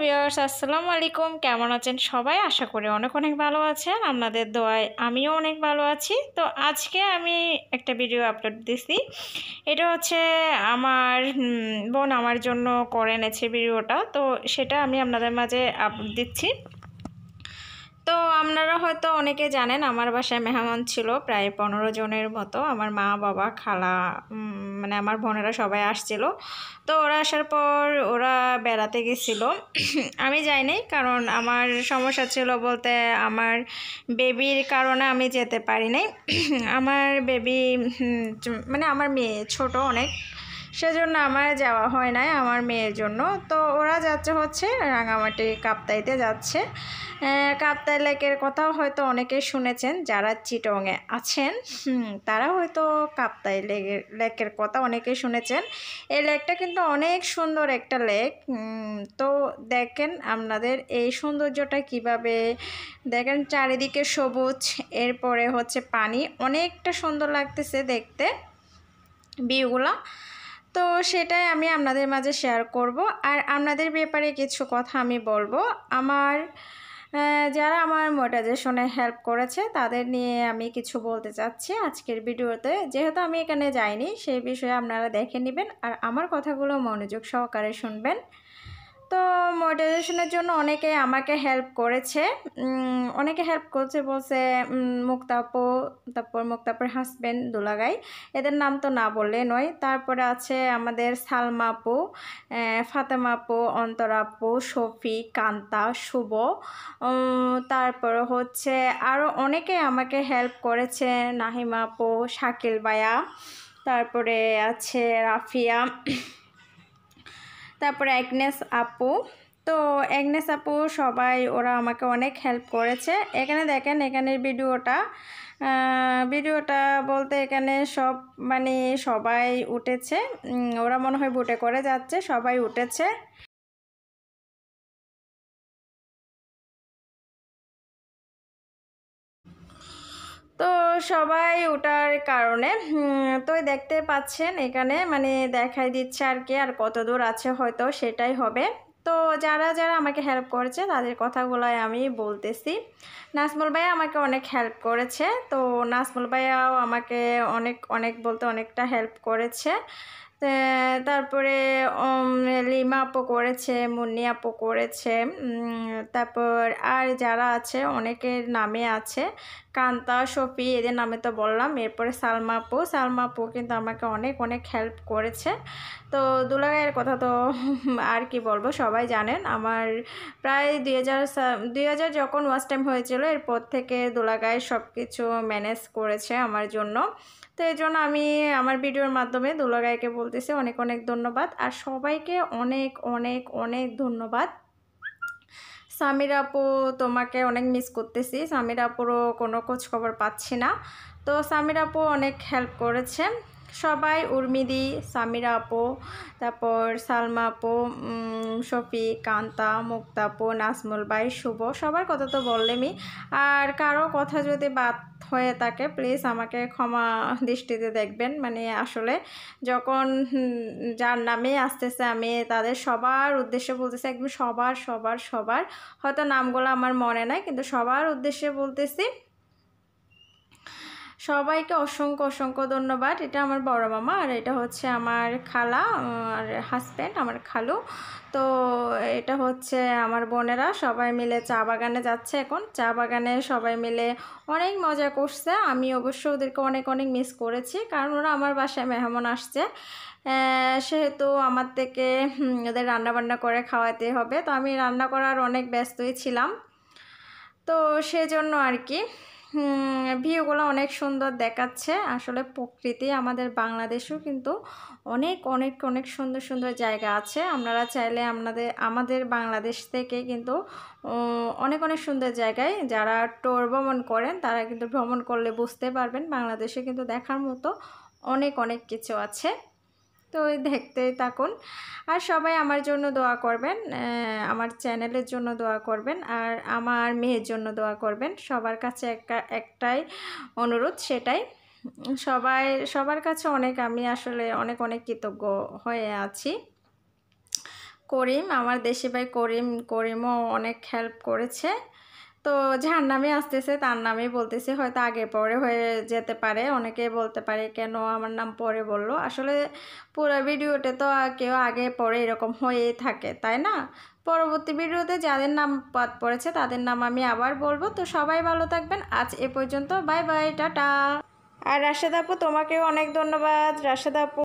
Viewers, আসসালামু আলাইকুম। কেমন আছেন সবাই? আশা করি অনেক অনেক ভালো আছেন। আপনাদের দোয়ায় আমিও অনেক ভালো আছি। তো আজকে আমি একটা ভিডিও আপলোড দিছি। এটা হচ্ছে আমার বোন আমার জন্য করে এনেছে ভিডিওটা। তো সেটা আমি আপনাদের মাঝে আপলোড দিচ্ছি। তো আপনারা হয়তো অনেকে জানেন আমার বাসায় মেহমান ছিল প্রায় 15 জনের মতো। আমার মা, বাবা, খালা, মানে আমার বোনেরা সবাই আসছিল। তো ওরা আসার পর ওরা বেড়াতে গেছিল। আমি যাইনি, কারণ আমার সমস্যা ছিল বলতে আমার বেবির কারণে আমি যেতে পারি নাই। আমার বেবি মানে আমার মেয়ে ছোট অনেক, সেজন্য আমার যাওয়া হয় নাই আমার মেয়ের জন্য। তো ওরা যাচ্ছে হচ্ছে রাঙামাটি কাপ্তাইতে যাচ্ছে। কাপ্তাই লেকের কথাও হয়তো অনেকে শুনেছেন, যারা চিটংয়ে আছেন তারা হয়তো কাপ্তাই লেকের কথা অনেকে শুনেছেন। এই লেকটা কিন্তু অনেক সুন্দর একটা লেক। তো দেখেন আপনাদের এই সৌন্দর্যটা কিভাবে, দেখেন চারিদিকে সবুজ, এরপরে হচ্ছে পানি, অনেকটা সুন্দর লাগতেছে দেখতে ভিউগুলা। তো সেটাই আমি আপনাদের মাঝে শেয়ার করব। আর আপনাদের ব্যাপারে কিছু কথা আমি বলবো। যারা আমার মোটিভেশনে হেল্প করেছে তাদের নিয়ে আমি কিছু বলতে চাচ্ছি আজকের ভিডিওতে। যেহেতু আমি এখানে যাইনি, সেই বিষয়ে আপনারা দেখে নেবেন আর আমার কথাগুলো মনোযোগ সহকারে শুনবেন। তো মোটিভেশনের জন্য অনেকে আমাকে হেল্প করেছে। অনেকে হেল্প করছে বলছে মুক্তা আপু, তারপর মুক্তা আপুর হাজব্যান্ড দুলাগাই, এদের নাম তো না বললে নয়। তারপরে আছে আমাদের সালমা আপু, ফাতেমা আপু, অন্তরা আপু, শফি, কান্তা, শুভ, তারপর হচ্ছে আরও অনেকে আমাকে হেল্প করেছে, নাহিমা আপু, শাকিল ভাইয়া, তারপরে আছে রাফিয়া, তারপরে অ্যাগনেস আপু। তো অ্যাগনেস আপু সবাই ওরা আমাকে অনেক হেল্প করেছে। এখানে দেখেন, এখানের ভিডিওটা বলতে এখানে সব মানে সবাই উঠেছে। ওরা মনে হয় বুটে করে যাচ্ছে, সবাই উঠেছে। তো সবাই ওঠার কারণে তো দেখতে পাচ্ছেন এখানে মানে দেখাই দিচ্ছে আর কি, আর কত দূর আছে হয়তো সেটাই হবে। তো যারা যারা আমাকে হেল্প করেছে তাদের কথাগুলাই আমি বলতেছি। নাজমুল ভাইয়া আমাকে অনেক হেল্প করেছে। তো নাজমুল ভাইয়াও আমাকে অনেক অনেক বলতে অনেকটা হেল্প করেছে। তারপরে লিমা আপু করেছে, মুন্নি আপু করেছে, তারপর আর যারা আছে অনেকের নামে আছে, কান্তা, শফি, এদের নামে তো বললাম। এরপরে সালমা আপু কিন্তু আমাকে অনেক অনেক হেল্প করেছে। তো দুলাগাইয়ের কথা তো আর কি বলবো, সবাই জানেন। আমার প্রায় 2000 যখন ওয়াচ টাইম হয়েছিল, এরপর থেকে দুলাগাই সব কিছু ম্যানেজ করেছে আমার জন্য। তো এই জন্য আমি আমার ভিডিওর মাধ্যমে দুলাগাইকে বলতেছি অনেক অনেক ধন্যবাদ। আর সবাইকে অনেক অনেক অনেক ধন্যবাদ। সামির আপু, তোমাকে অনেক মিস করতেছি। সামির আপুরও কোনো খোঁজ খবর পাচ্ছি না। তো সামির আপু অনেক হেল্প করেছে সবাই, উর্মিদি, সামিরা আপু, তারপর সালমা আপু, শফি, কান্তা, মুক্তা আপু, নাজমুল ভাই, শুভ, সবার কথা তো বললেমই। আর কারো কথা যদি বাদ হয়ে থাকে প্লিজ আমাকে ক্ষমা দৃষ্টিতে দেখবেন। মানে আসলে যখন যার নামে আসতেছে আমি তাদের সবার উদ্দেশ্যে বলতেছি, একদম সবার সবার সবার, হয়তো নামগুলো আমার মনে নাই কিন্তু সবার উদ্দেশ্যে বলতেছি। সবাইকে অসংখ্য অসংখ্য ধন্যবাদ। এটা আমার বড় মামা আর এটা হচ্ছে আমার খালা আর হাজব্যান্ড, আমার খালু। তো এটা হচ্ছে আমার বোনেরা সবাই মিলে চা বাগানে যাচ্ছে। এখন চা বাগানে সবাই মিলে অনেক মজা করছে। আমি অবশ্য ওদেরকে অনেক অনেক মিস করেছি, কারণ ওরা আমার বাসায় মেহমান আসছে, সেহেতু আমার থেকে ওদের রান্নাবান্না করে খাওয়াতে হবে। তো আমি রান্না করার অনেক ব্যস্তই ছিলাম, তো সেজন্য আর কি। ভিউগুলো অনেক সুন্দর দেখাচ্ছে। আসলে প্রকৃতি আমাদের বাংলাদেশেও কিন্তু অনেক অনেক অনেক সুন্দর সুন্দর জায়গা আছে। আপনারা চাইলে আমাদের বাংলাদেশ থেকে কিন্তু অনেক অনেক সুন্দর জায়গায় যারা ট্যুর ভ্রমণ করেন তারা কিন্তু ভ্রমণ করলে বুঝতে পারবেন বাংলাদেশে কিন্তু দেখার মতো অনেক অনেক কিছু আছে। তো দেখতেই থাকুন। আর সবাই আমার জন্য দোয়া করবেন, আমার চ্যানেলের জন্য দোয়া করবেন, আর আমার মেয়ের জন্য দোয়া করবেন। সবার কাছে একটাই অনুরোধ, সেটাই। সবার কাছে অনেক আমি আসলে অনেক অনেক কৃতজ্ঞ হয়ে আছি। করিম, আমার দেশি ভাই করিম। করিমও অনেক হেল্প করেছে। তো যার নামে আসতেছে তার নামেই বলতেছি, হয়তো আগে পরে হয়ে যেতে পারে, অনেকেই বলতে পারে কেন আমার নাম পরে বললো। আসলে পুরো ভিডিওতে তো কেউ আগে পরে এরকম হয়েই থাকে, তাই না? পরবর্তী ভিডিওতে যাদের নাম বাদ পড়েছে তাদের নাম আমি আবার বলবো। তো সবাই ভালো থাকবেন, আজ এ পর্যন্ত, বাই বাই, টাটা। আর রাশেদ আপু, তোমাকেও অনেক ধন্যবাদ। রাশেদ আপু